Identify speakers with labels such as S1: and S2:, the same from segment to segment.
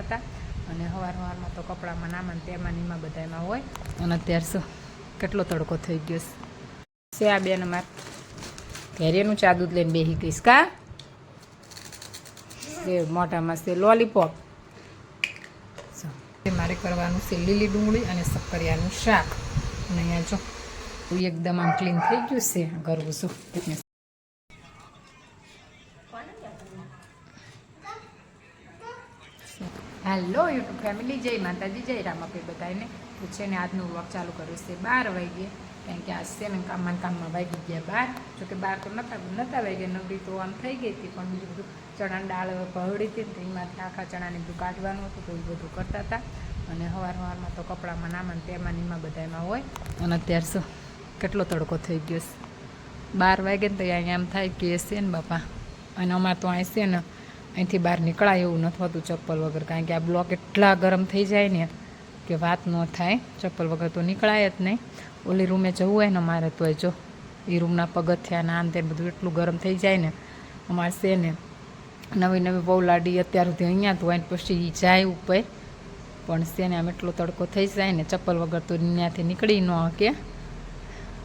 S1: હતા અને સવારમાં તો કપડામાં નામાં તેમાં નીમાં બધામાં હોય અને અત્યારે શું કેટલો તડકો થઈ ગયો છે આ બેન અમારે ઘેરેનું ચા દૂધ લઈને બેસી ગઈશ કા એ મોઢામાં છે લોલીપોપ મારે કરવાનું છે લીલી ડુંગળી અને શક્કરિયાનું શાક અને અહીંયા જો એકદમ આમ ક્લીન થઈ ગયું છે કરવું શું હેલો યુટ્યુબ ફેમિલી જય માતાજી જય રામાપી બધાને તો છે ને આજનું વ્લોગ ચાલુ કર્યું છે 12 વાગ્યે કારણ કે આજ છે ને કામમાં વાગી ગયા 12 જોકે 12 તો નહોતા વાગ્યા નવરી તો આમ થઈ ગઈ હતી પણ બીજું બધું ચણાની દાળ પહોળી હતી તો એમાંથી આખા ચણાને બધું કાઢવાનું હતું તો એ બધું કરતા હતા અને સવારમાં તો કપડામાં નામાં તેમાં નીમાં બધામાં હોય અને અત્યારે શું કેટલો તડકો થઈ ગયો છે 12 વાગે ને તો અહીંયા આમ થાય કે છે ને બાપા અને અમારે તો અહીં છે ને અહીંથી બહાર નીકળાય એવું નથી હોતું ચપ્પલ વગર કારણ કે આ બ્લોક એટલા ગરમ થઈ જાય ને કે વાત ન થાય ચપ્પલ વગર તો નીકળાય જ નહીં ઓલી રૂમે જવું હોય ને અમારે તો જો એ રૂમના પગથિયા આમ તે બધું એટલું ગરમ થઈ જાય ને અમારે છે ને નવી પૌલાડી અત્યાર સુધી અહીંયા તો હોય ને પછી જાય ઉપર પણ છે ને આમ એટલો તડકો થઈ જાય ને ચપ્પલ વગર તો ત્યાંથી નીકળી ન કે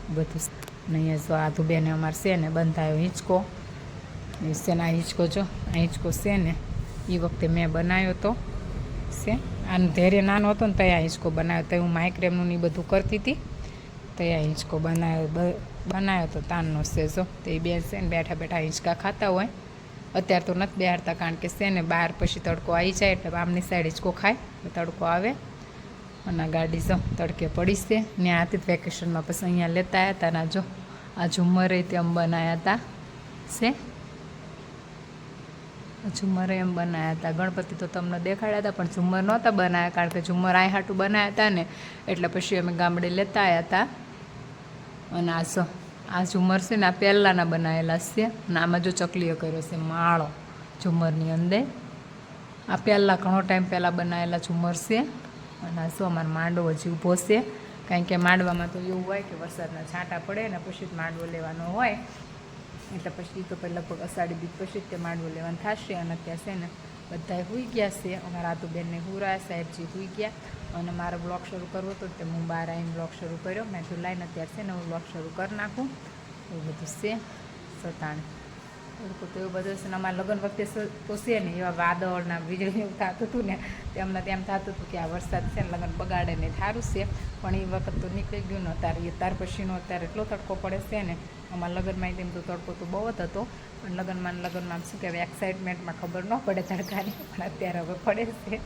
S1: બધું ને અહીંયા જો આધુ બેને અમારે છે ને બંધાયો હિંચકો શેના હિંચકો જો આ હિંચકો છે ને એ વખતે મેં બનાવ્યો હતો છે આનો ધૈર્ય નાનો હતો ને ત્યાં હિંચકો બનાવ્યો તો હું માઇક્રેમનું એ બધું કરતી હતી ત્યાં હિંચકો બનાવ્યો તો તાનનો છે જો તો એ બેન છે ને બેઠા બેઠા હિંચકા ખાતા હોય અત્યારે તો નથી બેહાડતા કારણ કે છે ને બહાર પછી તડકો આવી જાય એટલે આમની સાઈડ હિંચકો ખાય તડકો આવે અને ગાડી જો તડકે પડી છે ને આથી વેકેશનમાં પછી અહીંયા લેતા આવ્યા હતા ના જો આ ઝુમ્મરે તેમ બનાવ્યા હતા છે ઝુમ્મર એમ બનાવ્યા હતા ગણપતિ તો તમને દેખાડ્યા હતા પણ ઝુમ્મર નહોતા બનાવ્યા કારણ કે ઝુમ્મર આ હાટું બનાવ્યા હતા ને એટલે પછી અમે ગામડે લેતા આવ્યા હતા અને આ ઝુમ્મર છે ને આ પહેલાંના બનાવેલા છે અને આમાં જો ચકલીઓ કર્યો છે માળો ઝુમ્મરની અંદર આ પહેલાં ઘણો ટાઈમ પહેલાં બનાવેલા ઝુમ્મર છે અને આ શું અમારો માંડવો હજી ઊભો છે કારણ કે માંડવામાં તો એવું હોય કે વરસાદના છાંટા પડે ને પછી જ માંડવો લેવાનો હોય એટલે પછી તો પહેલાં લગભગ અષાઢી બીજ પછી જ તે માંડવો લેવાનું થશે અને અત્યારે છે ને બધા સૂઈ ગયા છે અમારા આતુબેનને હુરા સાહેબજી સૂઈ ગયા અને મારો બ્લોગ શરૂ કરવો હતો તે હું બહાર આવીને બ્લોગ શરૂ કર્યો મેં તો લાઈને અત્યારે છે ને હું બ્લોગ શરૂ કરી નાખું એવું બધું છે સતાણ તો એવું બધું છે ને અમારા લગ્ન વખતે તો છે ને એવા વાદળના વીજળી એવું થતું હતું ને તેમને તેમ થતું હતું કે આ વરસાદ છે ને લગ્ન બગાડે ને સારું છે પણ એ વખત તો નીકળી ગયું ને અત્યારે ત્યાર પછીનો અત્યારે એટલો તડકો પડે છે ને અમારા લગ્નમાં તેમ તો તડકો તો બહુ જ હતો પણ લગ્નમાં શું કહેવાય એક્સાઇટમેન્ટમાં ખબર ન પડે તડકાની પણ અત્યારે હવે પડે છે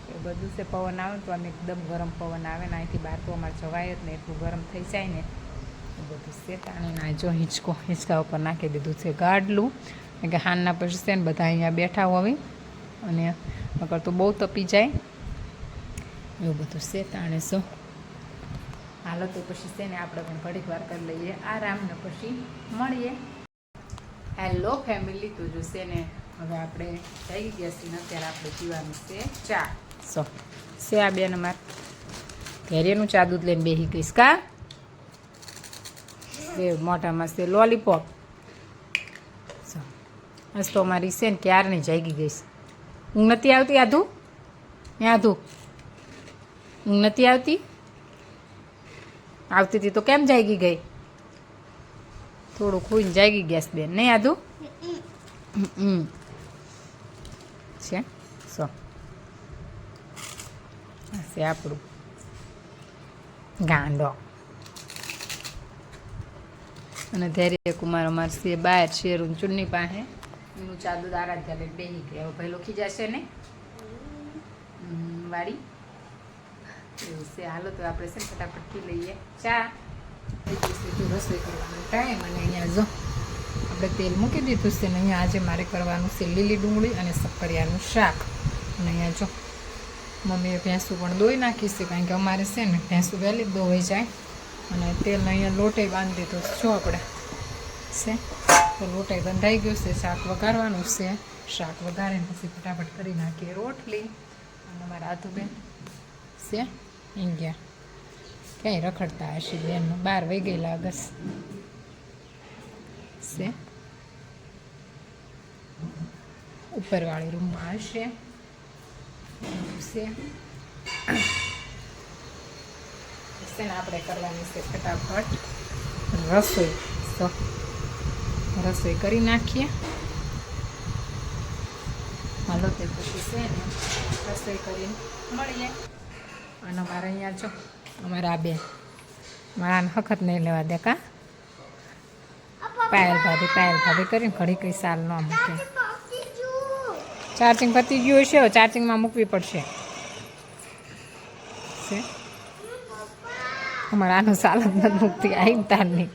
S1: એ બધું છે પવન આવે તો આમ એકદમ ગરમ પવન આવે ને અહીંથી બહાર તો અમારે જવાય જ ને એટલું ગરમ થઈ જાય ને એ બધું છે તાણે ના જો હિંચકા ઉપર નાખી દીધું છે ગાડલું કે હાનના પછી છે ને બધા અહીંયા બેઠા હોય અને નકર તો બહુ તપી જાય એવું બધું છે તાણે શું હાલો તો પછી છે ને આપણે પણ ઘડીક વાર કરી લઈએ આરામ ને પછી મળીએ હેલો ફેમિલી તો જો છે ને હવે આપણે જઈ ગયા છીએ ને અત્યારે આપણે પીવાનું છે ચા છે આ બેન અમારે ઘેરેનું ચા દૂધ લઈને બેસી ગઈશ કા એ મોઢામાં છે લોલીપોપ બસ તો અમારી છે ને ક્યારની જાગી ગઈશ ઊંઘ નથી આવતી આધું ઊંઘ નથી આવતી આવતી હતી તો કેમ જાગી ગઈ થોડું ખુઈને જાગી ગયા બેન નહીં આધું છે છે આપણું ગાંડો અને ધૈર્ય કુમાર અમાર છે બહાર શેરું ચૂંટણી પાસે એનું ચાદુ આરાધ્યા લઈને બેસી ગયા હવે ભાઈ લોખી જશે ને વાડી એવું છે હાલો તો આપણે છે ને ફટાફટ પી લઈએ ચા રસોઈ કરવાનો ટાઈમ અને અહીંયા જો આપણે તેલ મૂકી દીધું છે ને અહીંયા આજે મારે કરવાનું છે લીલી ડુંગળી અને શક્કરિયાનું શાક અને અહીંયા જો મમ્મીએ ભેંસું પણ દોઈ નાખી છે કારણ કે અમારે છે ને ભેંસું વહેલી જ દોવાઈ જાય અને તેલને અહીંયા લોટે બાંધી દીધો જો આપણે છે તો લોટે બંધાઈ ગયો છે શાક વઘારવાનું છે શાક વઘારીને પછી ફટાફટ કરી નાખીએ રોટલી અને અમારા આધુબેન છે ગયા ક્યાંય રખડતા હશે બેનનો 12 વાગી ગયેલા અગસ છે ઉપરવાળી રૂમમાં હશે છે ને આપણે કરવાની છે ફટાફટ રસોઈ. તો રસોઈ કરી નાખીએ. હાલો તે પછી છે ને રસોઈ કરીને મળીએ. અને અમારે અહીંયા જો અમારા આ બેન મારાને હખત નહીં લેવા દે કા પાયલ ભાભી કરીને ઘડી કઈ સાલ ન મૂકે. ચાર્જિંગ પતી ગયું હશે, ચાર્જિંગમાં મૂકવી પડશે. અમારે આનું સાલ જ નથી મૂકતી આવી તારની.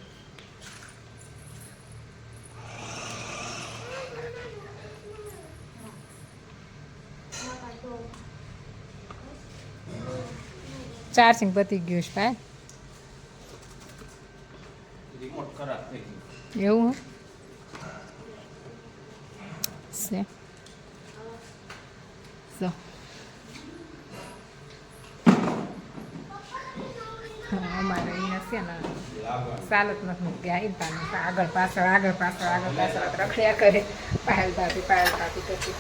S1: ચાર્જિંગ પતી ગયું છે ભાઈ. એવું છે અમારે અહીંયા છે ને સાલ જ નથી મૂકતી આવી તારની. આગળ પાછળ રખડ્યા કરે પાયલ ભાભી કરતી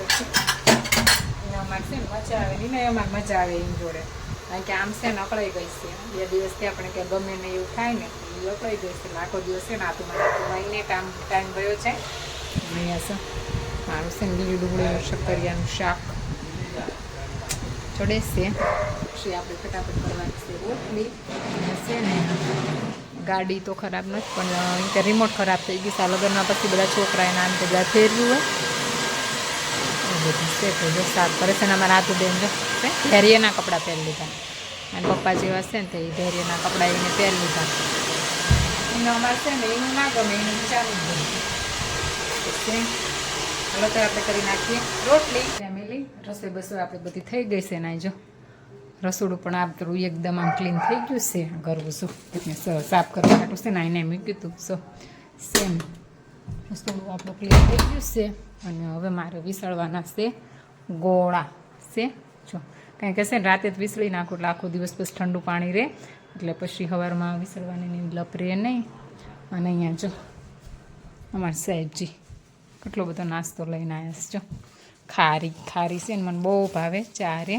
S1: અમારે છે ને મજા આવે ને અમારે મજા આવે એમ જોડે. કારણ કે આમ છે ને અકળાઈ ગઈ છે 2 દિવસથી આપણે કે ગમે ને એવું થાય ને એ અકળાઈ ગઈ છે. આખો દિવસ છે ને આતુમાં ટાઈમ ગયો છે. અહીંયા છે મારું છે ને લીલી ડુંગળીનું શક્કરિયાનું શાક ચડે છે. પછી આપણે ફટાફટ કરવાની છે રોટલી. છે ને ગાડી તો ખરાબ નથી પણ કે રિમોટ ખરાબ થઈ ગઈ છે. લગ્નમાં પછી બધા છોકરા એના આમ બધા ફેરવ્યું હોય બધું છે. તો જો સાફ કરે છે ને અમારા આતુબેન જો ધૈર્યના કપડાં પહેરી લીધા. અને પપ્પા જેવા છે ને તો એ ધૈર્યના કપડાં એને પહેરી લીધા. એને અમારે છે ને એનું ના ગમે એનું ચાલુ જ ગમે. હાલો તો આપણે કરી નાખીએ રોટલી. ફેમિલી રસોઈ બસોઈ આપણે બધી થઈ ગઈ છે. ને જો રસોડું પણ આપણું એકદમ આમ ક્લીન થઈ ગયું છે. કરવું શું સાફ કરવા માટે છે ને એને મૂક્યું હતું. સેમ રસોડું આપણું ક્લીન થઈ ગયું છે. અને હવે મારે વિસળવાના છે ગોળા છે. જો કારણ કે છે ને રાતે જ વિસળી નાખું એટલે આખો દિવસ પછી ઠંડુ પાણી રહે એટલે પછી સવારમાં વિસળવાની લપ રહે નહીં. અને અહીંયા જો અમારા સાહેબજી કેટલો બધો નાસ્તો લઈને આવ્યા છે. જો ખારી છે ને મને બહુ ભાવે. ચારે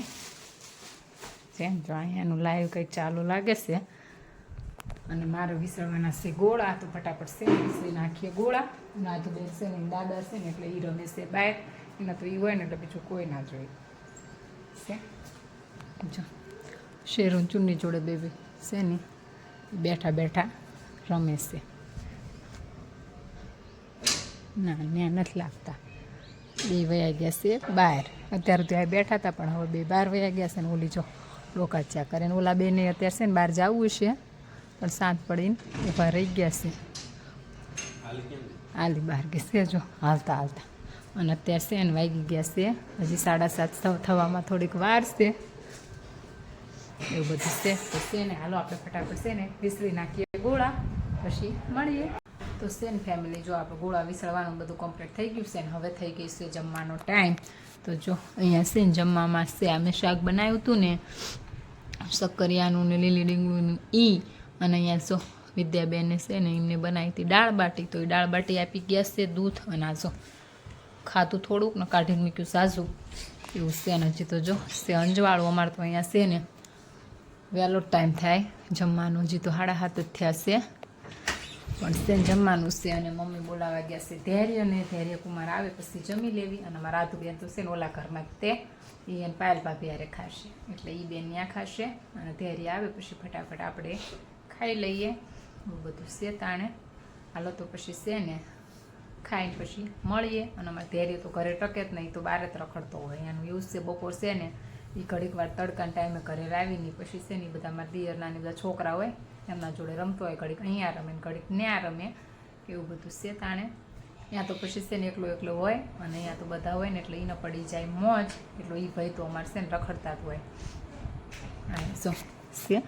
S1: છે જો અહીંયાનું લાઈવ કંઈક ચાલુ લાગે છે. અને મારે વિસળવાના છે ગોળા. તો ફટાફટ છે વિસળી નાખીએ ગોળા. ના તો બેન છે ને દાદા છે ને એટલે એ રમે છે બહાર. એના તો એ હોય ને એટલે બીજું કોઈ ના જોઈએ છે. જો શેરું ચૂંટણી જોડે બેબી છે ને બેઠા રમે છે. ના ત્યાં નથી લાગતા. 2 વયા ગયા છે બહાર. અત્યારે ત્યાં બેઠા હતા પણ હવે 2 બહાર વયા ગયા છે. ને ઓલી જો લોકાચ્યા કરે ને ઓલા બેને અત્યારે છે ને બહાર જવું છે પણ સાંજ પડીને ઊભા રહી ગયા છે. આલી બહાર ગયા છે જો હાલતા. અને અત્યારે છે ને વાગી ગયા છે હજી 7:30 થવામાં થોડીક વાર છે. એવું બધું છે. તો છે ને હાલો આપણે ફટાફટ છે ને વિસળી નાખીએ ગોળા પછી મળીએ. તો છે ને ફેમિલી જો આપણે ગોળા વિસળવાનું બધું કમ્પ્લીટ થઈ ગયું છે. ને હવે થઈ ગઈ છે જમવાનો ટાઈમ. તો જો અહીંયા છે ને જમવામાં છે અમે શાક બનાવ્યું હતું ને શક્કરિયાનું ને લીલી ડુંગળીનું અને અહીંયા જો વિદ્યાબેને છે ને એમને બનાવી હતી દાળ બાટી. તો એ દાળ બાટી આપી ગયા છે દૂધ. અને આ જો ખાતું થોડુંક ને કાઢીને મૂક્યું સાજું એવું છે. ને હજી તો જો છે અંજવાળું. અમારે તો અહીંયા છે ને વહેલો ટાઈમ થાય જમવાનું. હજી તો 7:30 જ થયા છે પણ છે જમવાનું છે. અને મમ્મી બોલાવા ગયા છે ધૈર્ય કુમાર આવે પછી જમી લેવી. અને અમારા આતુબેન તો છે ને ઓલા ઘરમાં તે એને પાયલ ભાભી હારે ખાશે એટલે એ બેન ત્યાં ખાશે. અને ધૈર્ય આવે પછી ફટાફટ આપણે ખાઈ લઈએ. એવું બધું છે તાણે. હાલો તો પછી છે ને ખાઈને પછી મળીએ. અને અમારે ધૈર્ય તો ઘરે ટકે જ નહીં તો બહાર જ રખડતો હોય. એનું એવું છે બપોર છે ને એ ઘડીક વાર તડકાના ટાઈમે ઘરે લાવીને પછી છે ને બધા મારા દિયરના ને બધા છોકરા હોય એમના જોડે રમતો હોય. ઘડીક અહીંયા રમે ને ઘડીક ત્યાં રમે એવું બધું છે તાણે. ત્યાં તો પછી છે ને એકલો હોય અને અહીંયા તો બધા હોય ને એટલે એને પડી જાય મોજ. એટલે એ ભાઈ તો અમારે છે ને રખડતા જ હોય. હા શું છે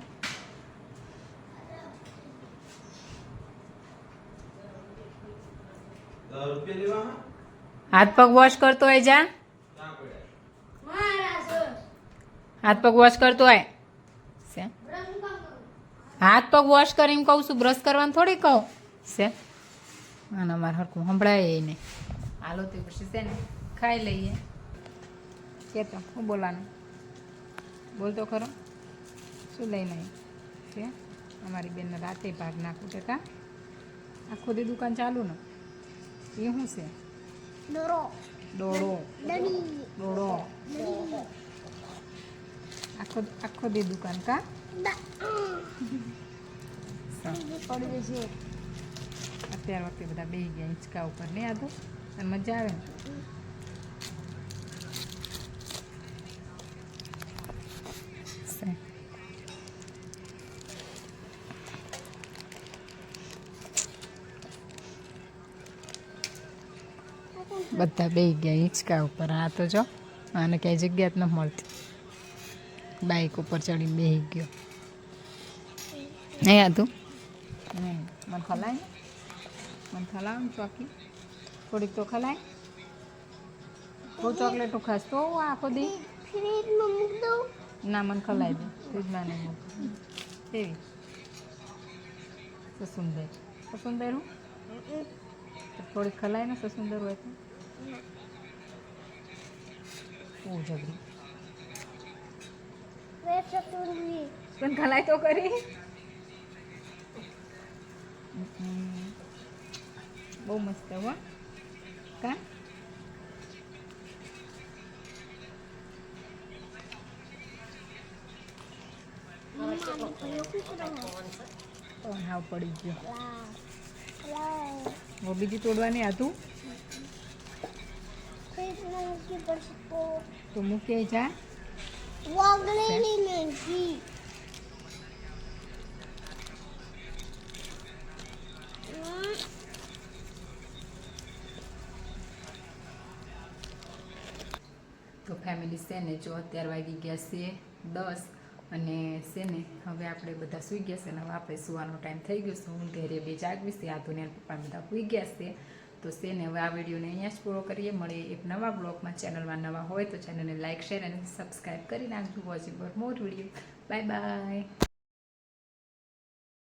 S1: હાથ પગ વોશ કરતો હોય જા. હાથ પગ વોશ કરતો હોય. હાથ પગ વોશ કરીને કહું છું બ્રશ કરવાનું થોડી કહું છે. અને અમારે હરખું સંભળાય નહીં. હાલો તે પછી છે ને ખાઈ લઈએ. કે તો હું બોલાનું બોલ તો ખરો શું લઈને આવી છે અમારી બેનને રાતે ભાગ નાખું છે કા આખો દી દુકાન ચાલુ ને એ શું છે
S2: દોરો
S1: દોડો
S2: દડી
S1: દોડો આખો દી દુકાન કા
S2: પડી જશે
S1: અત્યાર વખતે બધા બેસી ગયા હિંચકા ઉપર નહીં આધો અને મજા આવે ને બધા બેસી ગયા હિંચકા ઉપર આ તો જો આને ક્યાંય જગ્યા જ ન મળતી બાઇક ઉપર ચડીને બેસી ગયો નહીં આતું મને ખલાય મને ખલાવ ને ચોકી થોડીક તો ખલાય બહુ ચોકલેટો ખાસ તો આખો દી
S2: ફ્રીજમાં મૂક દઉં
S1: ના મને ખલાઈ દે ફ્રીજમાં નહીં મૂક એવી સસુંદર સસુંદર હું તો થોડીક ખલાય ને સસુંદર હોય તો બહુ ઝઘડી પણ ખલાય તો કરી બહુ મસ્ત હો કા હાવ પડી ગયો હવે બીજી તોડવાની હતું તો મૂકે જા
S2: વાગલેલી નથી
S1: તો ફેમિલી છે ને જો અત્યારે વાગી ગયા છે 10 અને છે ને હવે આપણે બધા સૂઈ ગયા છે ને હવે આપણે સુવાનો ટાઈમ થઈ ગયો છે હું ઘરે બે જાગવીશ આ દુનિયા પપ્પા બધા સૂઈ ગયા છે તો છે ને હવે આ વિડીયોને અહીંયા જ પૂરો કરીએ મળીએ એક નવા બ્લોગમાં ચેનલમાં નવા હોય તો ચેનલને લાઇક શેર અને સબસ્ક્રાઈબ કરી નાખજો watching for more video bye bye